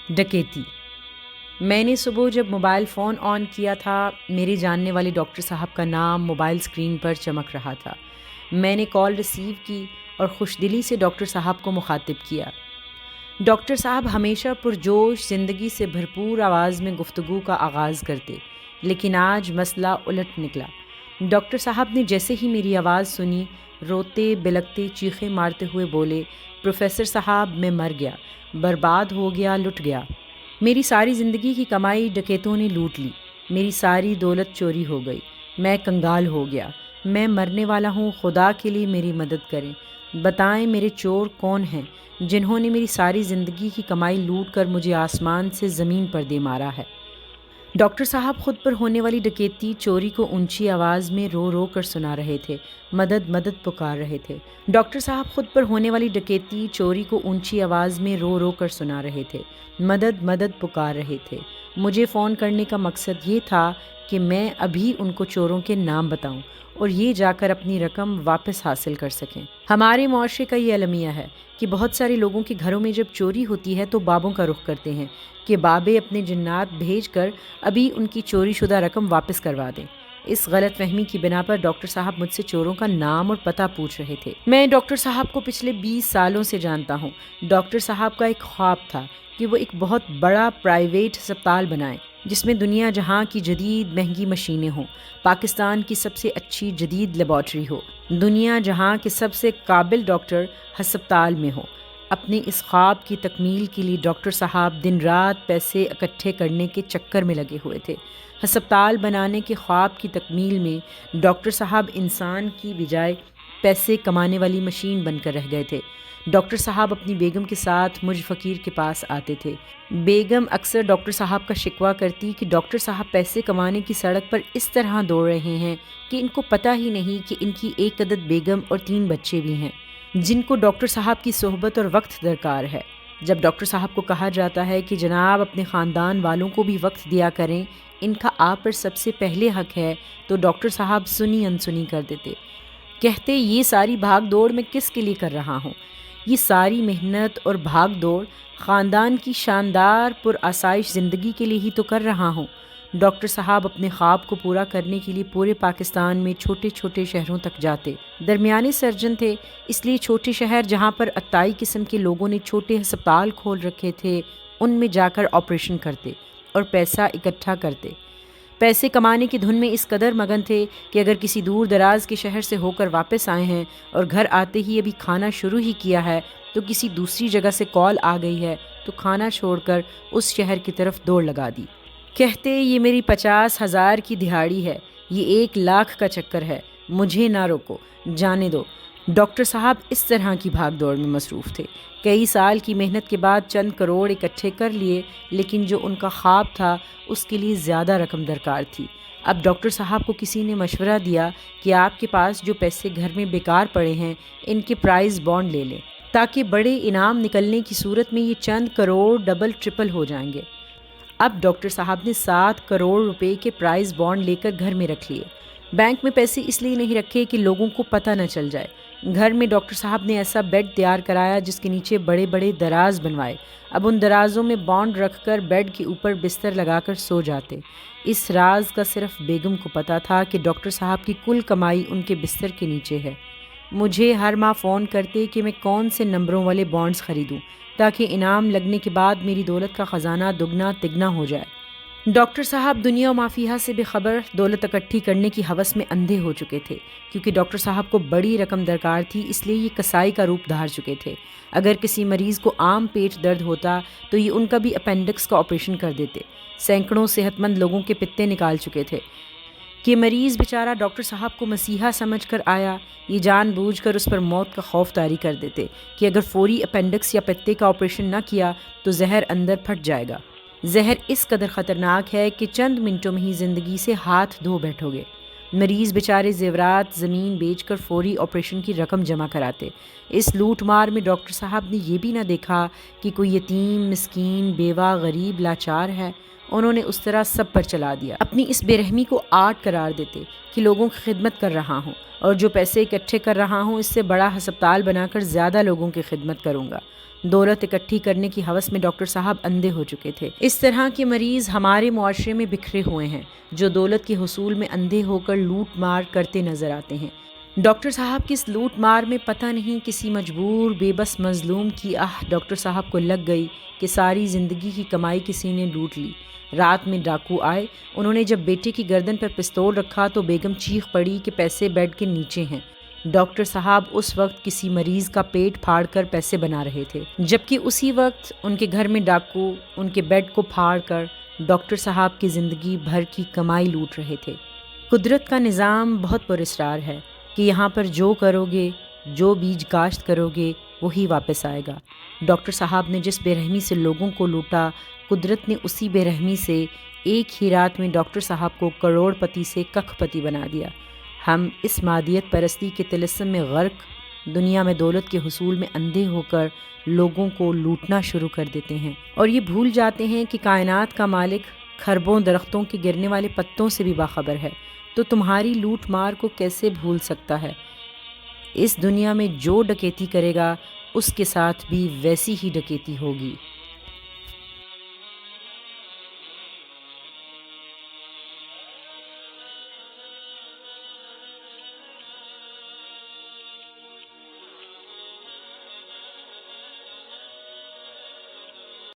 ڈکیتی۔ میں نے صبح جب موبائل فون آن کیا تھا، میرے جاننے والے ڈاکٹر صاحب کا نام موبائل اسکرین پر چمک رہا تھا۔ میں نے کال ریسیو کی اور خوش دلی سے ڈاکٹر صاحب کو مخاطب کیا۔ ڈاکٹر صاحب ہمیشہ پرجوش، زندگی سے بھرپور آواز میں گفتگو کا آغاز کرتے، لیکن آج مسئلہ الٹ نکلا۔ ڈاکٹر صاحب نے جیسے ہی میری آواز سنی، روتے بلکتے چیخیں مارتے ہوئے بولے، پروفیسر صاحب میں مر گیا، برباد ہو گیا، لٹ گیا۔ میری ساری زندگی کی کمائی ڈکیتوں نے لوٹ لی، میری ساری دولت چوری ہو گئی، میں کنگال ہو گیا، میں مرنے والا ہوں، خدا کے لیے میری مدد کریں، بتائیں میرے چور کون ہیں جنہوں نے میری ساری زندگی کی کمائی لوٹ کر مجھے آسمان سے زمین پر دے مارا ہے۔ ڈاکٹر صاحب خود پر ہونے والی ڈکیتی چوری کو اونچی آواز میں رو رو کر سنا رہے تھے، مدد مدد پکار رہے تھے۔ ڈاکٹر صاحب خود پر ہونے والی ڈکیتی چوری کو اونچی آواز میں رو رو کر سنا رہے تھے، مدد مدد پکار رہے تھے۔ مجھے فون کرنے کا مقصد یہ تھا کہ میں ابھی ان کو چوروں کے نام بتاؤں اور یہ جا کر اپنی رقم واپس حاصل کر سکیں۔ ہمارے معاشرے کا یہ المیہ ہے کہ بہت سارے لوگوں کے گھروں میں جب چوری ہوتی ہے تو بابوں کا رخ کرتے ہیں کہ بابے اپنے جنات بھیج کر ابھی ان کی چوری شدہ رقم واپس کروا دیں۔ اس غلط فہمی کی بنا پر ڈاکٹر صاحب مجھ سے چوروں کا نام اور پتہ پوچھ رہے تھے۔ میں ڈاکٹر صاحب کو پچھلے 20 سالوں سے جانتا ہوں۔ ڈاکٹر صاحب کا ایک خواب تھا کہ وہ ایک بہت بڑا پرائیویٹ ہسپتال بنائیں جس میں دنیا جہاں کی جدید مہنگی مشینیں ہوں، پاکستان کی سب سے اچھی جدید لیبارٹری ہو، دنیا جہاں کے سب سے قابل ڈاکٹر ہسپتال میں ہوں۔ اپنے اس خواب کی تکمیل کے لیے ڈاکٹر صاحب دن رات پیسے اکٹھے کرنے کے چکر میں لگے ہوئے تھے۔ ہسپتال بنانے کے خواب کی تکمیل میں ڈاکٹر صاحب انسان کی بجائے پیسے کمانے والی مشین بن کر رہ گئے تھے۔ ڈاکٹر صاحب اپنی بیگم کے ساتھ مجھ فقیر کے پاس آتے تھے۔ بیگم اکثر ڈاکٹر صاحب کا شکوہ کرتی کہ ڈاکٹر صاحب پیسے کمانے کی سڑک پر اس طرح دوڑ رہے ہیں کہ ان کو پتہ ہی نہیں کہ ان کی ایک عدد بیگم اور 3 بچے بھی ہیں جن کو ڈاکٹر صاحب کی صحبت اور وقت درکار ہے۔ جب ڈاکٹر صاحب کو کہا جاتا ہے کہ جناب اپنے خاندان والوں کو بھی وقت دیا کریں، ان کا آپ پر سب سے پہلے حق ہے، تو ڈاکٹر صاحب سنی انسنی کر دیتے، کہتے یہ ساری بھاگ دوڑ میں کس کے لیے کر رہا ہوں؟ یہ ساری محنت اور بھاگ دوڑ خاندان کی شاندار پرآسائش زندگی کے لیے ہی تو کر رہا ہوں۔ ڈاکٹر صاحب اپنے خواب کو پورا کرنے کے لیے پورے پاکستان میں چھوٹے چھوٹے شہروں تک جاتے۔ درمیانے سرجن تھے، اس لیے چھوٹے شہر جہاں پر عطائی قسم کے لوگوں نے چھوٹے ہسپتال کھول رکھے تھے، ان میں جا کر آپریشن کرتے اور پیسہ اکٹھا کرتے۔ پیسے کمانے کی دھن میں اس قدر مگن تھے کہ اگر کسی دور دراز کے شہر سے ہو کر واپس آئے ہیں اور گھر آتے ہی ابھی کھانا شروع ہی کیا ہے تو کسی دوسری جگہ سے کال آ گئی ہے تو کھانا چھوڑ کر اس شہر کی طرف دوڑ لگا دی۔ کہتے یہ میری 50,000 کی دہاڑی ہے، یہ 1,00,000 کا چکر ہے، مجھے نہ روکو، جانے دو۔ ڈاکٹر صاحب اس طرح کی بھاگ دوڑ میں مصروف تھے۔ کئی سال کی محنت کے بعد چند کروڑ اکٹھے کر لیے، لیکن جو ان کا خواب تھا اس کے لیے زیادہ رقم درکار تھی۔ اب ڈاکٹر صاحب کو کسی نے مشورہ دیا کہ آپ کے پاس جو پیسے گھر میں بیکار پڑے ہیں ان کے پرائز بانڈ لے لیں، تاکہ بڑے انعام نکلنے کی صورت میں یہ چند کروڑ ڈبل ٹرپل ہو جائیں گے۔ اب ڈاکٹر صاحب نے 7 کروڑ روپے کے پرائز بانڈ لے کر گھر میں رکھ لیے۔ بینک میں پیسے اس لیے نہیں رکھے کہ لوگوں کو پتہ نہ چل جائے۔ گھر میں ڈاکٹر صاحب نے ایسا بیڈ تیار کرایا جس کے نیچے بڑے بڑے دراز بنوائے۔ اب ان درازوں میں بانڈ رکھ کر بیڈ کے اوپر بستر لگا کر سو جاتے۔ اس راز کا صرف بیگم کو پتہ تھا کہ ڈاکٹر صاحب کی کل کمائی ان کے بستر کے نیچے ہے۔ مجھے ہر ماہ فون کرتے کہ میں کون سے نمبروں والے بانڈز خریدوں تاکہ انعام لگنے کے بعد میری دولت کا خزانہ دگنا تگنا ہو جائے۔ ڈاکٹر صاحب دنیا و ما فیہا سے بے خبر دولت اکٹھی کرنے کی ہوس میں اندھے ہو چکے تھے، کیونکہ ڈاکٹر صاحب کو بڑی رقم درکار تھی، اس لیے یہ کسائی کا روپ دھار چکے تھے۔ اگر کسی مریض کو عام پیٹ درد ہوتا تو یہ ان کا بھی اپینڈکس کا آپریشن کر دیتے۔ سینکڑوں صحت مند لوگوں کے پتے نکال چکے تھے کہ مریض بیچارہ ڈاکٹر صاحب کو مسیحا سمجھ کر آیا، یہ جان بوجھ کر اس پر موت کا خوف طاری کر دیتے کہ اگر فوری اپینڈکس یا پتے کا آپریشن نہ کیا تو زہر اندر پھٹ جائے گا۔ زہر اس قدر خطرناک ہے کہ چند منٹوں میں ہی زندگی سے ہاتھ دھو بیٹھو گے۔ مریض بیچارے زیورات زمین بیچ کر فوری آپریشن کی رقم جمع کراتے۔ اس لوٹ مار میں ڈاکٹر صاحب نے یہ بھی نہ دیکھا کہ کوئی یتیم، مسکین، بیوہ، غریب، لاچار ہے، انہوں نے اس طرح سب پر چلا دیا۔ اپنی اس بے رحمی کو آرٹ قرار دیتے کہ لوگوں کی خدمت کر رہا ہوں اور جو پیسے اکٹھے کر رہا ہوں اس سے بڑا ہسپتال بنا کر زیادہ لوگوں کی خدمت کروں گا۔ دولت اکٹھی کرنے کی ہوس میں ڈاکٹر صاحب اندھے ہو چکے تھے۔ اس طرح کے مریض ہمارے معاشرے میں بکھرے ہوئے ہیں جو دولت کے حصول میں اندھے ہو کر لوٹ مار کرتے نظر آتے ہیں۔ ڈاکٹر صاحب کی اس لوٹ مار میں پتہ نہیں کسی مجبور بے بس مظلوم کی ڈاکٹر صاحب کو لگ گئی کہ ساری زندگی کی کمائی کسی نے لوٹ لی۔ رات میں ڈاکو آئے، انہوں نے جب بیٹے کی گردن پر پستول رکھا تو بیگم چیخ پڑی کہ پیسے بیڈ کے نیچے ہیں۔ ڈاکٹر صاحب اس وقت کسی مریض کا پیٹ پھاڑ کر پیسے بنا رہے تھے، جبکہ اسی وقت ان کے گھر میں ڈاکو ان کے بیڈ کو پھاڑ کر ڈاکٹر صاحب کی زندگی بھر کی کمائی لوٹ رہے تھے۔ قدرت کا نظام بہت پراسرار ہے کہ یہاں پر جو کرو گے، جو بیج کاشت کرو گے وہی واپس آئے گا۔ ڈاکٹر صاحب نے جس بے رحمی سے لوگوں کو لوٹا، قدرت نے اسی بے رحمی سے ایک ہی رات میں ڈاکٹر صاحب کو کروڑ پتی سے ککھ پتی بنا دیا۔ ہم اس مادیت پرستی کے طلسم میں غرق، دنیا میں دولت کے حصول میں اندھے ہو کر لوگوں کو لوٹنا شروع کر دیتے ہیں، اور یہ بھول جاتے ہیں کہ کائنات کا مالک کھربوں درختوں کے گرنے والے پتوں سے بھی باخبر ہے، تو تمہاری لوٹ مار کو کیسے بھول سکتا ہے؟ اس دنیا میں جو ڈکیتی کرے گا اس کے ساتھ بھی ویسی ہی ڈکیتی ہوگی۔